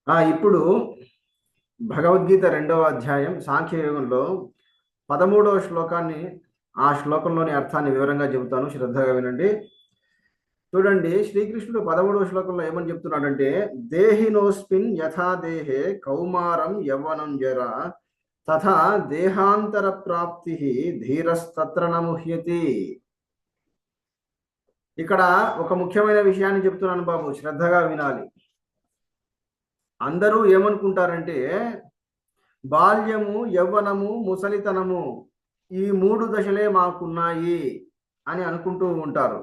ఇప్పుడు భగవద్గీత 2వ అధ్యాయం సాంఖ్యయోగంలో 13వ శ్లోకాన్ని, ఆ శ్లోకంలోని అర్థాన్ని వివరంగా చెబుతాను, శ్రద్ధగా వినండి. చూడండి, శ్రీకృష్ణుడు 13వ శ్లోకంలో ఏమని చెప్తున్నాడంటే, దేహినోస్మిన్ యథా దేహే కౌమారం యవ్వనం జరా తథా దేహాంతర ప్రాప్తి ధీరస్తత్ర నముహ్యతి. ఇక్కడ ఒక ముఖ్యమైన విషయాన్ని చెప్తున్నాను బాబు, శ్రద్ధగా వినాలి. అందరూ ఏమనుకుంటారంటే బాల్యము, యవ్వనము, ముసలితనము ఈ 3 దశలే మాకున్నాయి అని అనుకుంటూ ఉంటారు.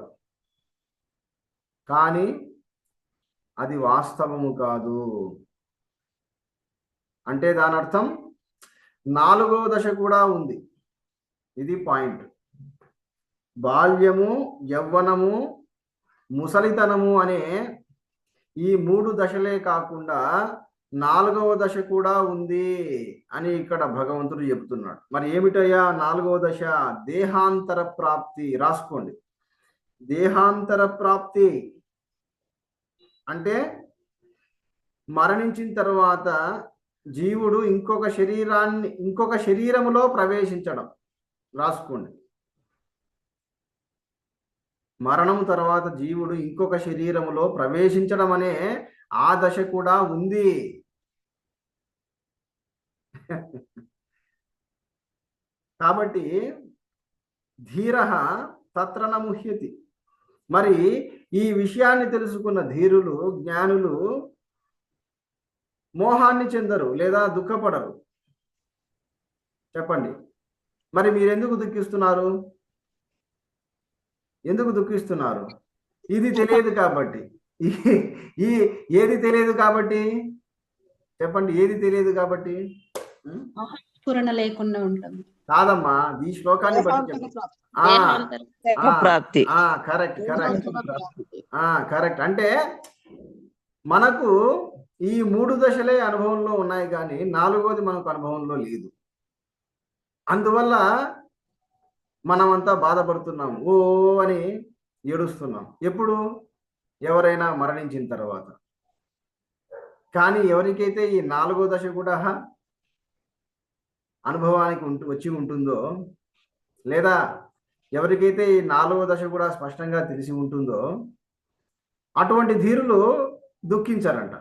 కానీ అది వాస్తవము కాదు. అంటే దాని అర్థం 4వ దశ కూడా ఉంది. ఇది పాయింట్. బాల్యము, యవ్వనము, ముసలితనము అనే ఈ 3 దశలే కాకుండా 4వ దశ కూడా ఉంది అని ఇక్కడ భగవంతుడు చెప్తున్నాడు. మరి ఏమిటయ్యా 4వ దశ? దేహాంతర ప్రాప్తి. రాసుకోండి. దేహాంతర ప్రాప్తి అంటే మరణించిన తర్వాత జీవుడు ఇంకొక శరీరములో ప్రవేశించడం. రాసుకోండి. మరణం తర్వాత జీవుడు ఇంకొక శరీరములో ప్రవేశించడం అనే ఆ దశ కూడా ఉంది. కాబట్టి ధీరః తత్ర నముహ్యతి. మరి ఈ విషయాన్ని తెలుసుకున్న ధీరులు, జ్ఞానులు మోహాన్ని చెందరు లేదా దుఃఖపడరు. చెప్పండి, మరి మీరెందుకు దుఃఖిస్తున్నారు? ఎందుకు దుఃఖిస్తున్నారు? ఇది తెలియదు కాబట్టి. ఏది తెలియదు కాబట్టి? చెప్పండి, ఏది తెలియదు కాబట్టి? పూరణ లేకుండా ఉంటుంది. కాదమ్మా, ఈ శ్లోకాన్ని బట్టి కరెక్ట్. అంటే మనకు ఈ 3 దశలే అనుభవంలో ఉన్నాయి, కానీ 4వది మనకు అనుభవంలో లేదు. అందువల్ల మనమంతా బాధపడుతున్నాం, ఓ అని ఏడుస్తున్నాం. ఎప్పుడు? ఎవరైనా మరణించిన తర్వాత. కానీ ఎవరికైతే ఈ 4వ దశ కూడా అనుభవానికి వచ్చి ఉంటుందో, లేదా ఎవరికైతే ఈ 4వ దశ కూడా స్పష్టంగా తెలిసి ఉంటుందో, అటువంటి ధీరులు దుఃఖించారంట.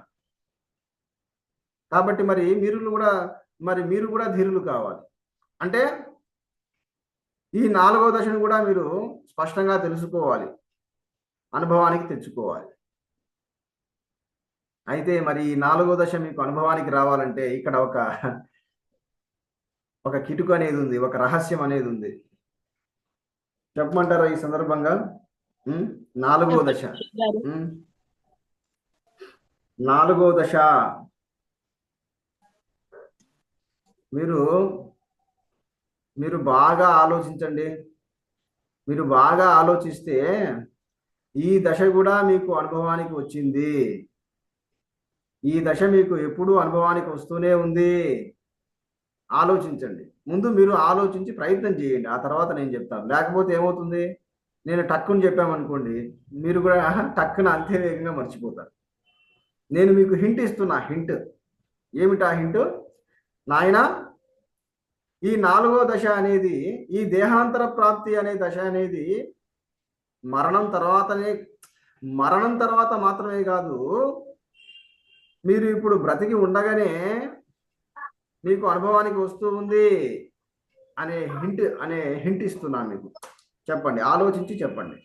కాబట్టి మీరు కూడా ధీరులు కావాలి. అంటే ఈ 4వ దశను కూడా మీరు స్పష్టంగా తెలుసుకోవాలి, అనుభవానికి తెచ్చుకోవాలి. అయితే మరి ఈ 4వ దశ మీకు అనుభవానికి రావాలంటే ఇక్కడ ఒక కిటుకు అనేది ఉంది, ఒక రహస్యం అనేది ఉంది. చెప్పమంటారా ఈ సందర్భంగా? 4వ దశ. 4వ దశ మీరు బాగా ఆలోచించండి. మీరు బాగా ఆలోచిస్తే ఈ దశ కూడా మీకు అనుభవానికి వచ్చింది. ఈ దశ మీకు ఎప్పుడూ అనుభవానికి వస్తూనే ఉంది. ఆలోచించండి. ముందు మీరు ఆలోచించి ప్రయత్నం చేయండి, ఆ తర్వాత నేను చెప్తాను. లేకపోతే ఏమవుతుంది, నేను టక్కుని చెప్పామనుకోండి, మీరు కూడా టక్కున అంతే వేగంగా మర్చిపోతారు. నేను మీకు హింట్ ఇస్తున్నా. హింట్ ఏమిటా హింట్? నాయనా, ఈ 4వ దశ అనేది, ఈ దేహాంతర ప్రాప్తి అనే దశ అనేది మరణం తర్వాత మాత్రమే కాదు, మీరు ఇప్పుడు బ్రతికి ఉండగానే మీకు అనుభవానికి వస్తూ ఉంది అనే హింట్ ఇస్తున్నాను మీకు. చెప్పండి, ఆలోచించి చెప్పండి.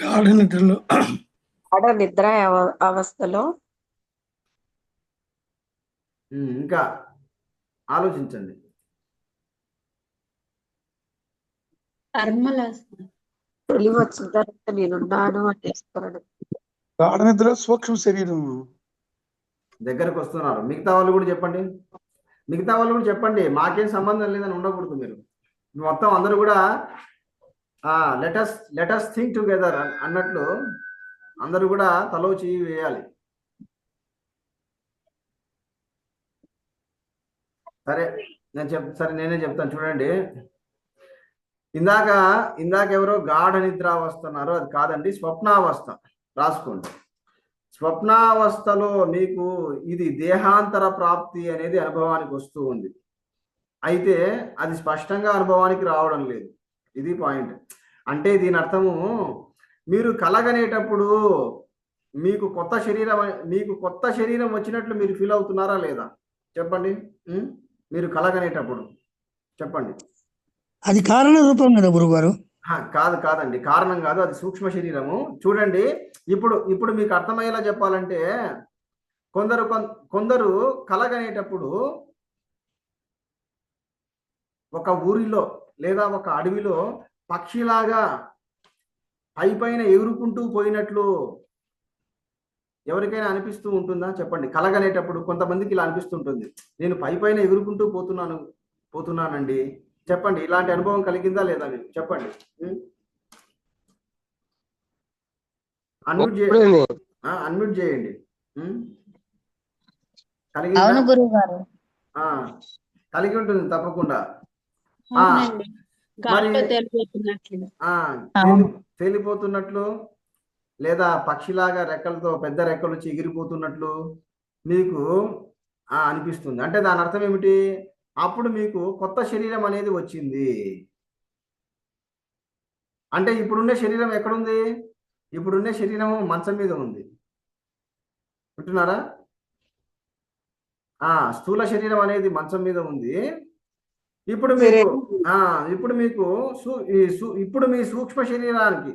గాఢ నిద్ర అవస్థలో. ఇంకా ఆలోచించండి. తెలివచ్చిన తర్వాత నేనున్నాను అంటే గాఢ నిద్ర సూక్ష్మ శరీరం. దగ్గరకు వస్తున్నారు. మిగతా వాళ్ళు కూడా చెప్పండి. మాకేం సంబంధం లేదని ఉండకూడదు. మీరు మొత్తం అందరూ కూడా లెటస్ థింక్ టుగెదర్ అన్నట్లు అందరూ కూడా తలో చేయి వేయాలి. సరే, నేనే చెప్తాను. చూడండి, ఇందాక ఎవరో గాఢ నిద్రావస్థ అన్నారు. అది కాదండి, స్వప్నావస్థ. రాసుకోండి. స్వప్నావస్థలో మీకు ఇది దేహాంతర ప్రాప్తి అనేది అనుభవానికి వస్తూ ఉంది. అయితే అది స్పష్టంగా అనుభవానికి రావడం లేదు. ఇది పాయింట్. అంటే దీని అర్థము, మీరు కలగనేటప్పుడు మీకు కొత్త శరీరం వచ్చినట్లు మీరు ఫీల్ అవుతున్నారా లేదా చెప్పండి. మీరు కలగనేటప్పుడు చెప్పండి. అది కారణ రూపం కదా గురుగారు. కాదండి, కారణం కాదు, అది సూక్ష్మ శరీరము. చూడండి, ఇప్పుడు మీకు అర్థమయ్యేలా చెప్పాలంటే, కొందరు కలగనేటప్పుడు ఒక ఊరిలో లేదా ఒక అడవిలో పక్షిలాగా పైన ఎగురుకుంటూ పోయినట్లు ఎవరికైనా అనిపిస్తూ ఉంటుందా చెప్పండి. కలగనేటప్పుడు కొంతమందికి ఇలా అనిపిస్తుంటుంది, నేను పైన ఎగురుకుంటూ పోతున్నానండి. చెప్పండి, ఇలాంటి అనుభవం కలిగిందా లేదా మీకు చెప్పండి. అన్మ్యూట్ చేయండి. అవును గురువు గారు. కలిగి ఉంటుంది తప్పకుండా. అవునండి. గాలిలో మరి తేలిపోతున్నట్లు లేదా పక్షిలాగా పెద్ద రెక్కలు వచ్చి ఎగిరిపోతున్నట్లు మీకు అనిపిస్తుంది. అంటే దాని అర్థం ఏమిటి? అప్పుడు మీకు కొత్త శరీరం అనేది వచ్చింది. అంటే ఇప్పుడున్న శరీరం ఎక్కడుంది? ఇప్పుడున్న శరీరం మంచం మీద ఉంది. వింటున్నారా? స్థూల శరీరం అనేది మంచం మీద ఉంది. ఇప్పుడు మీ సూక్ష్మ శరీరానికి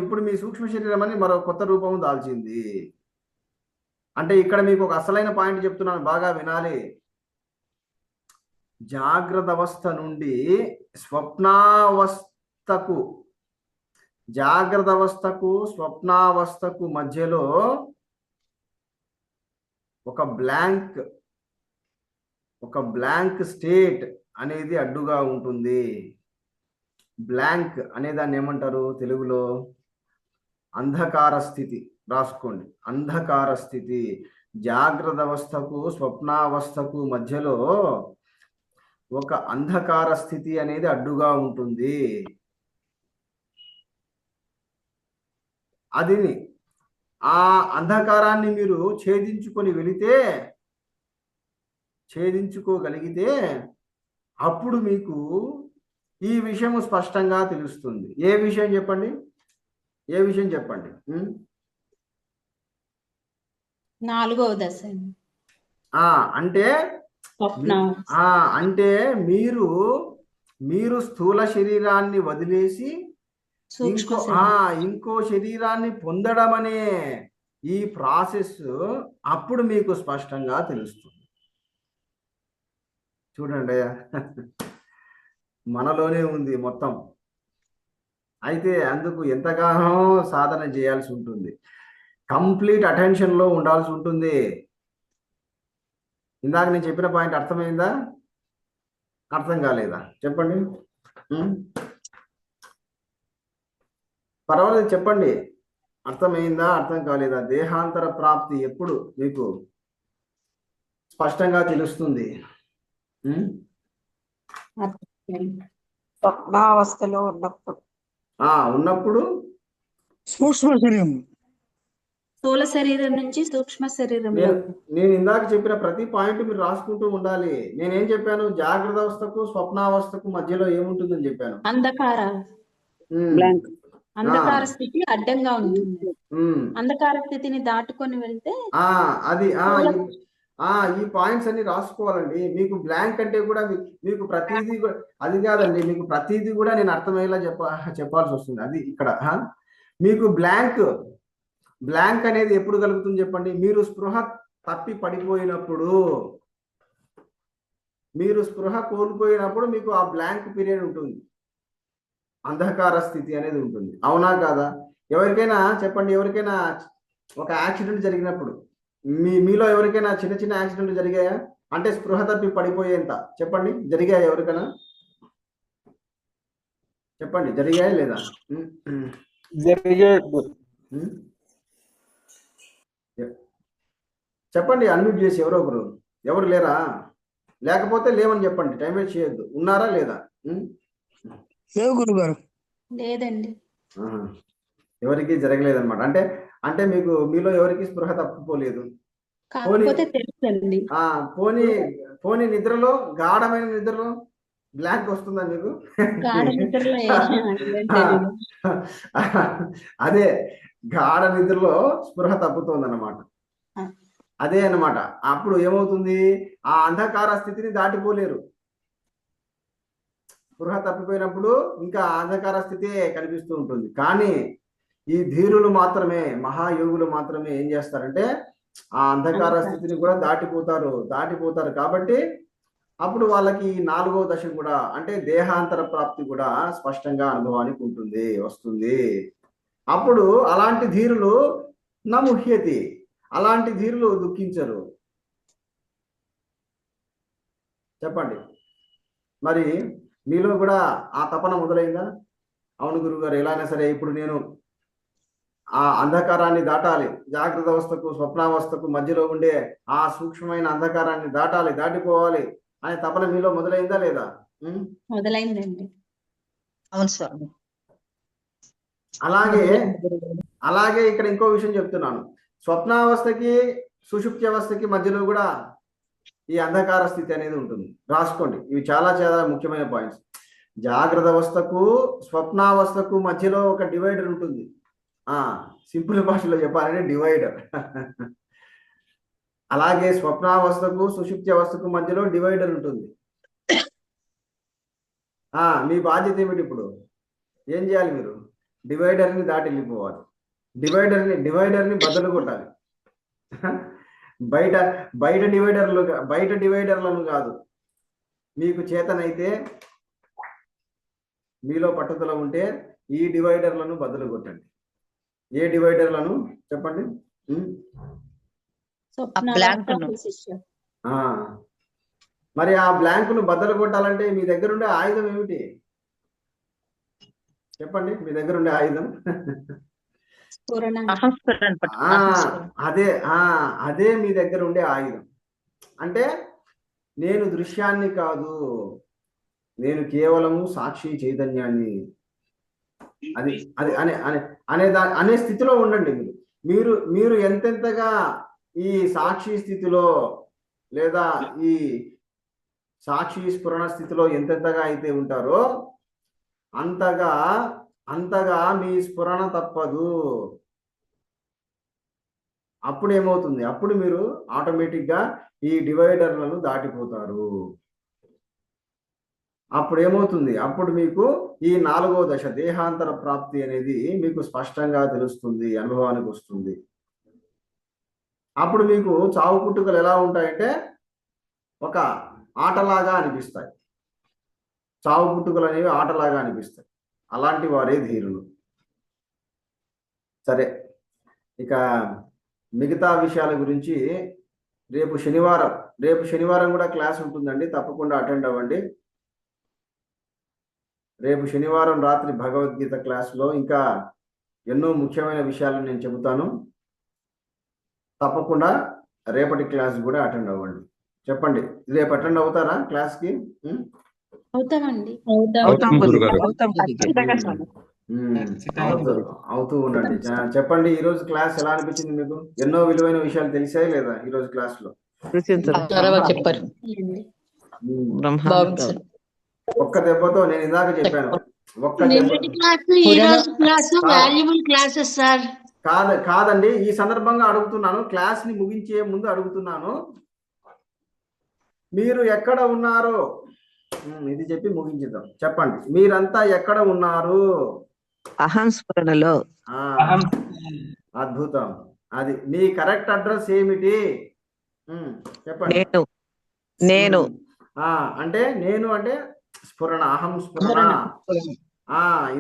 ఇప్పుడు మీ సూక్ష్మ శరీరం అని మరో కొత్త రూపం దాల్చింది. అంటే ఇక్కడ మీకు ఒక అసలైన పాయింట్ చెప్తున్నాను, బాగా వినాలి. జాగ్రత్త అవస్థ నుండి స్వప్నావస్థకు మధ్యలో ఒక బ్లాంక్ స్టేట్ అనేది అడ్డుగా ఉంటుంది. బ్లాంక్ అనే దాన్ని ఏమంటారు తెలుగులో? అంధకార స్థితి. రాసుకోండి, అంధకార స్థితి. జాగ్రత్త అవస్థకు స్వప్నావస్థకు మధ్యలో ఒక అంధకార స్థితి అనేది అడ్డుగా ఉంటుంది. ఆ అంధకారాన్ని మీరు ఛేదించుకోగలిగితే అప్పుడు మీకు ఈ విషయం స్పష్టంగా తెలుస్తుంది. ఏ విషయం చెప్పండి? నాలుగవ దశ. అంటే మీరు స్థూల శరీరాన్ని వదిలేసి ఇంకో శరీరాన్ని పొందడం అనే ఈ ప్రాసెస్ అప్పుడు మీకు స్పష్టంగా తెలుస్తుంది. చూడండి, మనలోనే ఉంది మొత్తం. అయితే అందుకు ఎంతగానో సాధన చేయాల్సి ఉంటుంది. కంప్లీట్ అటెన్షన్ లో ఉండాల్సి ఉంటుంది. ఇందాక నేను చెప్పిన పాయింట్ అర్థమైందా? అర్థం కాలేదా చెప్పండి. పర్వాలేదు చెప్పండి, అర్థమైందా అర్థం కాలేదా? దేహాంతర ప్రాప్తి ఎప్పుడు మీకు స్పష్టంగా తెలుస్తుంది? స్వప్నావస్థలో ఉన్నప్పుడు సూక్ష్మ శరీరం, స్థూల శరీరం నుంచి సూక్ష్మ శరీరం. నేను ఇందాక చెప్పిన ప్రతి పాయింట్ మీరు రాసుకుంటూ ఉండాలి. నేనేం చెప్పాను? జాగ్రత్త అవస్థకు స్వప్నావస్థకు మధ్యలో ఏముంటుందని చెప్పాను? అంధకార స్థితి అడ్డంగా ఉంటుంది. అంధకార స్థితిని దాటుకొని వెళ్తే ఈ పాయింట్స్ అన్ని రాసుకోవాలండి. మీకు బ్లాంక్ అంటే కూడా మీకు ప్రతిదీ అది కాదండి, మీకు ప్రతిదీ కూడా నేను అర్థమయ్యేలా చెప్పాల్సి వస్తుంది. అది ఇక్కడ మీకు బ్లాంక్ అనేది ఎప్పుడు కలుగుతుంది చెప్పండి? మీరు స్పృహ తప్పి పడిపోయినప్పుడు, మీరు స్పృహ కోల్పోయినప్పుడు మీకు ఆ బ్లాంక్ పీరియడ్ ఉంటుంది, అంధకార స్థితి అనేది ఉంటుంది. అవునా కాదా? ఎవరికైనా చెప్పండి, ఎవరికైనా ఒక యాక్సిడెంట్ జరిగినప్పుడు మీలో ఎవరికైనా చిన్న చిన్న యాక్సిడెంట్లు జరిగాయా? అంటే స్పృహ తప్పి పడిపోయేంత చెప్పండి, జరిగాయా? ఎవరికైనా చెప్పండి, జరిగాయా లేదా? చెప్పండి, అన్మ్యూట్ చేసి ఎవరు లేరా? లేకపోతే లేవని చెప్పండి, టైం వేస్ట్ చేయొద్దు. ఉన్నారా లేదా? లేవు గురుగారు. లేదండి. ఎవరికి జరగలేదన్నమాట. అంటే అంటే మీలో ఎవరికి స్పృహ తప్పిపోలేదు. కాకపోతే తెలుసండి. పోనీ పోనీ నిద్రలో, గాఢమైన నిద్రలో బ్లాంక్ వస్తుందా మీకు? గాఢ నిద్రలో ఏం తెలీదు. అదే గాఢ నిద్రలో స్పృహ తప్పుతోంది అన్నమాట. ఆ. అదే అన్నమాట. అప్పుడు ఏమవుతుంది, ఆ అంధకార స్థితిని దాటిపోలేరు. స్పృహ తప్పిపోయినప్పుడు ఇంకా అంధకార స్థితే కనిపిస్తూ ఉంటుంది. కానీ ఈ ధీరులు మాత్రమే, మహాయోగులు మాత్రమే ఏం చేస్తారంటే ఆ అంధకార స్థితిని కూడా దాటిపోతారు కాబట్టి అప్పుడు వాళ్ళకి 4వ దశ కూడా, అంటే దేహాంతర ప్రాప్తి కూడా స్పష్టంగా అనుభవానికి వస్తుంది. అప్పుడు అలాంటి ధీరులు నముహ్యతి, అలాంటి ధీరులు దుఃఖించరు. చెప్పండి, మరి మీలో కూడా ఆ తపన మొదలైందా? అవును గురుగారు, ఎలాగైనా సరే ఇప్పుడు నేను ఆ అంధకారాన్ని దాటాలి, జాగ్రత్త అవస్థకు స్వప్నావస్థకు మధ్యలో ఉండే ఆ సూక్ష్మమైన అంధకారాన్ని దాటిపోవాలి అనే తపన మీలో మొదలైందా లేదా? మొదలైందండి. అవును సార్. అలాగే ఇక్కడ ఇంకో విషయం చెప్తున్నాను. స్వప్నావస్థకి సుషుప్తి అవస్థకి మధ్యలో కూడా ఈ అంధకార స్థితి అనేది ఉంటుంది. రాసుకోండి, ఇవి చాలా చాలా ముఖ్యమైన పాయింట్స్. జాగ్రత్త అవస్థకు స్వప్నావస్థకు మధ్యలో ఒక డివైడర్ ఉంటుంది. సింపుల్ భాషలో చెప్పాలంటే డివైడర్. అలాగే స్వప్నావస్థకు సుషుప్తి అవస్థకు మధ్యలో డివైడర్ ఉంటుంది. మీ బాధ్యత ఏమిటి? ఇప్పుడు ఏం చేయాలి? మీరు డివైడర్ని దాటి వెళ్ళిపోవాలి. డివైడర్ని బదులు కొట్టాలి. బయట డివైడర్లను కాదు. మీకు చేతనైతే, మీలో పట్టుదల ఉంటే ఈ డివైడర్లను బదులు కొట్టండి. ఏ డివైడర్లను చెప్పండి? మరి ఆ బ్లాంకును బద్దలు కొట్టాలంటే మీ దగ్గర ఉండే ఆయుధం ఏమిటి? చెప్పండి, మీ దగ్గర ఉండే ఆయుధం. అదే మీ దగ్గర ఉండే ఆయుధం. అంటే నేను దృశ్యాన్ని కాదు, నేను కేవలము సాక్షి చైతన్యాన్ని, అది అది అనే స్థితిలో ఉండండి. మీరు ఎంతెంతగా ఈ సాక్షి స్థితిలో లేదా ఈ సాక్షి స్ఫురణ స్థితిలో ఎంతెంతగా అయితే ఉంటారో అంతగా మీ స్ఫురణ తప్పదు. అప్పుడు ఏమవుతుంది? అప్పుడు మీరు ఆటోమేటిక్గా ఈ డివైడర్లను దాటిపోతారు. అప్పుడు ఏమవుతుంది? అప్పుడు మీకు ఈ 4వ దశ దేహాంతర ప్రాప్తి అనేది మీకు స్పష్టంగా తెలుస్తుంది, అనుభవానికి వస్తుంది. అప్పుడు మీకు చావు పుట్టుకలు ఎలా ఉంటాయంటే ఒక ఆటలాగా అనిపిస్తాయి. చావు పుట్టుకలు అనేవి ఆటలాగా అనిపిస్తాయి. అలాంటి వారే ధీరులు. సరే, ఇక మిగతా విషయాల గురించి రేపు శనివారం కూడా క్లాస్ ఉంటుందండి, తప్పకుండా అటెండ్ అవ్వండి. రేపు శనివారం రాత్రి భగవద్గీత క్లాస్లో ఇంకా ఎన్నో ముఖ్యమైన విషయాలను నేను చెబుతాను. తప్పకుండా రేపటి క్లాస్ కూడా అటెండ్ అవ్వండి. చెప్పండి, రేపు అటెండ్ అవుతారా క్లాస్కి? అవుతామండి. అవుతూ ఉండండి. చెప్పండి, ఈ రోజు క్లాస్ ఎలా అనిపించింది మీకు? ఎన్నో విలువైన విషయాలు తెలిసాయి లేదా ఈ రోజు క్లాస్ లో? చెప్పారు. ఒక్క దెబ్బతో నేను ఇందాక చెప్పాను, కాదండి, ఈ సందర్భంగా అడుగుతున్నాను, క్లాస్ ని ముగించే ముందు అడుగుతున్నాను, మీరు ఎక్కడ ఉన్నారు? ఇది చెప్పి ముగించుదాం. చెప్పండి, మీరంతా ఎక్కడ ఉన్నారు? అహం స్ఫురణలో. అద్భుతం. అది మీ కరెక్ట్ అడ్రస్ ఏమిటి? చెప్పండి. నేను అంటే నేను అంటే స్ఫురణ, అహం స్ఫురణ.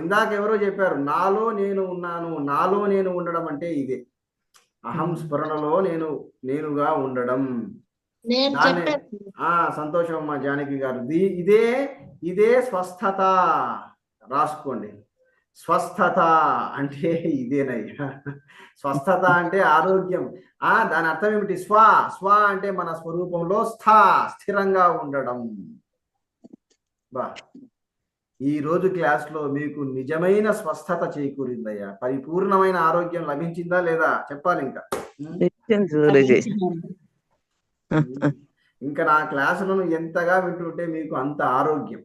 ఇందాక ఎవరో చెప్పారు, నాలో నేను ఉన్నాను. నాలో నేను ఉండడం అంటే ఇదే అహం స్ఫురణలో నేనుగా ఉండడం. సంతోషం అమ్మా జానకి గారు. ఇదే స్వస్థత. రాసుకోండి, స్వస్థత అంటే ఇదేనయ్యా. స్వస్థత అంటే ఆరోగ్యం. దాని అర్థం ఏమిటి? స్వ అంటే మన స్వరూపంలో స్థిరంగా ఉండడం. ఈ రోజు క్లాస్లో మీకు నిజమైన స్వస్థత చేకూరిందయ్యా. పరిపూర్ణమైన ఆరోగ్యం లభించిందా లేదా చెప్పాలి ఇంకా. గురుజీ. ఇంకా నా క్లాసులను ఎంతగా వింటుంటే మీకు అంత ఆరోగ్యం.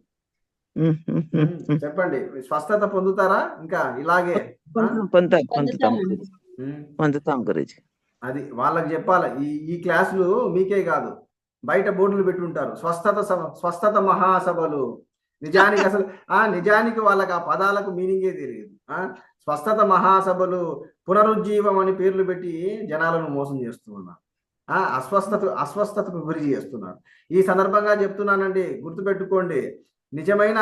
చెప్పండి, స్వస్థత పొందుతారా ఇంకా ఇలాగే? పొందుతాం గురుజీ. అది వాళ్ళకి చెప్పాలి. ఈ క్లాసులు మీకే కాదు, బయట బోర్డులు పెట్టుంటారు, స్వస్థత మహాసభలు. నిజానికి అసలు నిజానికి వాళ్ళకి ఆ పదాలకు మీనింగే తెలియదు. స్వస్థత మహాసభలు, పునరుజ్జీవం అని పేర్లు పెట్టి జనాలను మోసం చేస్తూ ఉన్నారు. అస్వస్థతకు గురి చేస్తున్నారు. ఈ సందర్భంగా చెప్తున్నానండి, గుర్తుపెట్టుకోండి, నిజమైన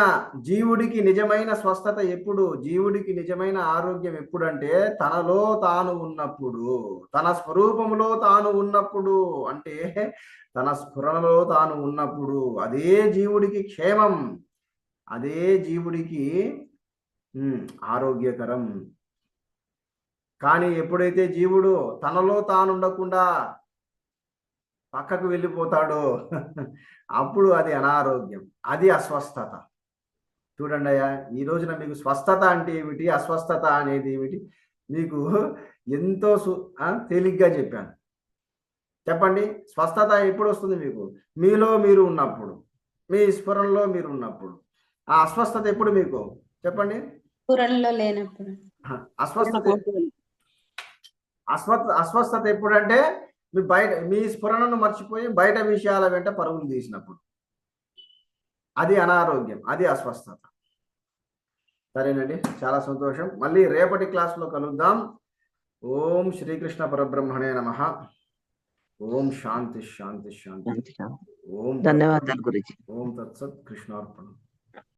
జీవుడికి నిజమైన స్వస్థత ఎప్పుడు, జీవుడికి నిజమైన ఆరోగ్యం ఎప్పుడంటే తనలో తాను ఉన్నప్పుడు, తన స్వరూపంలో తాను ఉన్నప్పుడు, అంటే తన స్ఫురణలో తాను ఉన్నప్పుడు అదే జీవుడికి క్షేమం, అదే జీవుడికి ఆరోగ్యకరం. కానీ ఎప్పుడైతే జీవుడు తనలో తాను ఉండకుండా పక్కకు వెళ్ళిపోతాడో అప్పుడు అది అనారోగ్యం, అది అస్వస్థత. చూడండి అయ్యా, ఈ రోజున మీకు స్వస్థత అంటే ఏమిటి, అస్వస్థత అనేది ఏమిటి మీకు ఎంతో తేలిగ్గా చెప్పాను. చెప్పండి, స్వస్థత ఎప్పుడు వస్తుంది మీకు? మీలో మీరు ఉన్నప్పుడు, మీ స్ఫురణలో మీరు ఉన్నప్పుడు. ఆ అస్వస్థత ఎప్పుడు మీకు చెప్పండి? స్ఫురణలో లేనప్పుడు. అస్వస్థత ఎప్పుడంటే మీ స్ఫురణను మర్చిపోయి బయట విషయాల వెంట పరుగులు తీసినప్పుడు. అది అనారోగ్యం, అది అస్వస్థత. సరేనండి, చాలా సంతోషం. మళ్ళీ రేపటి క్లాస్లో కలుద్దాం. ఓం శ్రీకృష్ణ పరబ్రహ్మణే నమః. ఓం శాంతి శాంతి శాంతి. ధన్యవాదాలు గురుజీ. ఓం తత్సత్. కృష్ణార్పణం.